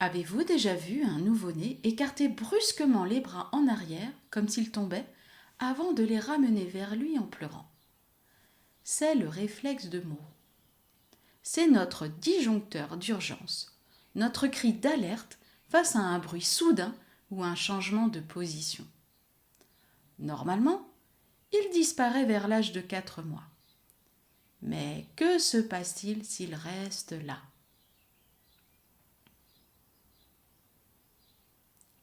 Avez-vous déjà vu un nouveau-né écarter brusquement les bras en arrière, comme s'il tombait, avant de les ramener vers lui en pleurant? C'est le réflexe de Moreau. C'est notre disjoncteur d'urgence, notre cri d'alerte face à un bruit soudain ou un changement de position. Normalement, il disparaît vers l'âge de 4 mois. Mais que se passe-t-il s'il reste là?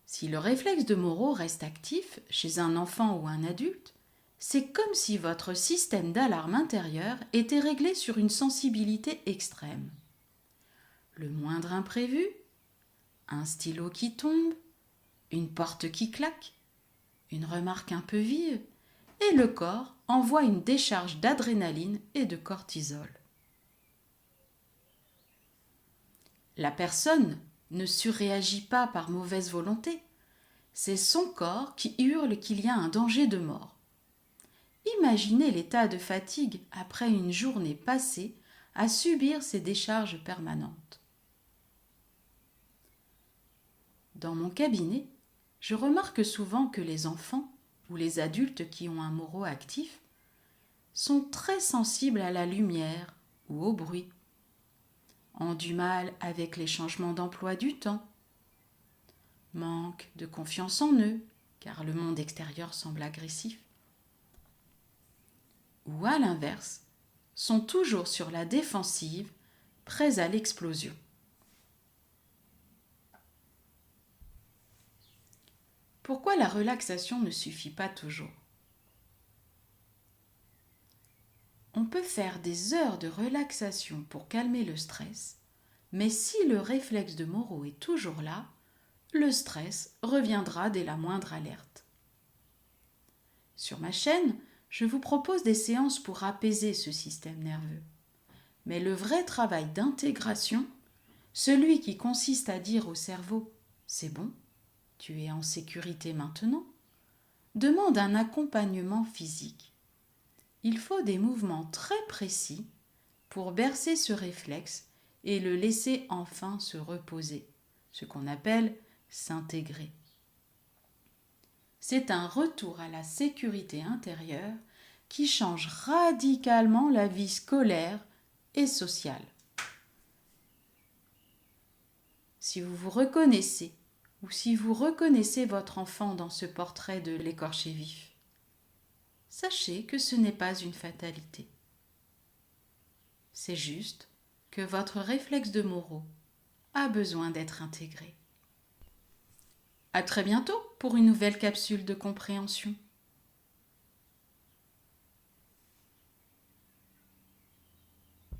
Si le réflexe de Moreau reste actif chez un enfant ou un adulte, c'est comme si votre système d'alarme intérieur était réglé sur une sensibilité extrême. Le moindre imprévu, un stylo qui tombe, une porte qui claque, une remarque un peu vive, et le corps envoie une décharge d'adrénaline et de cortisol. La personne ne surréagit pas par mauvaise volonté. C'est son corps qui hurle qu'il y a un danger de mort. Imaginez l'état de fatigue après une journée passée à subir ces décharges permanentes. Dans mon cabinet, je remarque souvent que les enfants ou les adultes qui ont un Moreau actif sont très sensibles à la lumière ou au bruit, ont du mal avec les changements d'emploi du temps, manquent de confiance en eux car le monde extérieur semble agressif, ou à l'inverse, sont toujours sur la défensive, prêts à l'explosion. Pourquoi la relaxation ne suffit pas toujours? On peut faire des heures de relaxation pour calmer le stress, mais si le réflexe de Moreau est toujours là, le stress reviendra dès la moindre alerte. Sur ma chaîne, je vous propose des séances pour apaiser ce système nerveux. Mais le vrai travail d'intégration, celui qui consiste à dire au cerveau « c'est bon, tu es en sécurité maintenant », demande un accompagnement physique. Il faut des mouvements très précis pour bercer ce réflexe et le laisser enfin se reposer, ce qu'on appelle s'intégrer. C'est un retour à la sécurité intérieure qui change radicalement la vie scolaire et sociale. Si vous vous reconnaissez ou si vous reconnaissez votre enfant dans ce portrait de l'écorché vif, sachez que ce n'est pas une fatalité. C'est juste que votre réflexe de Moreau a besoin d'être intégré. À très bientôt pour une nouvelle capsule de compréhension.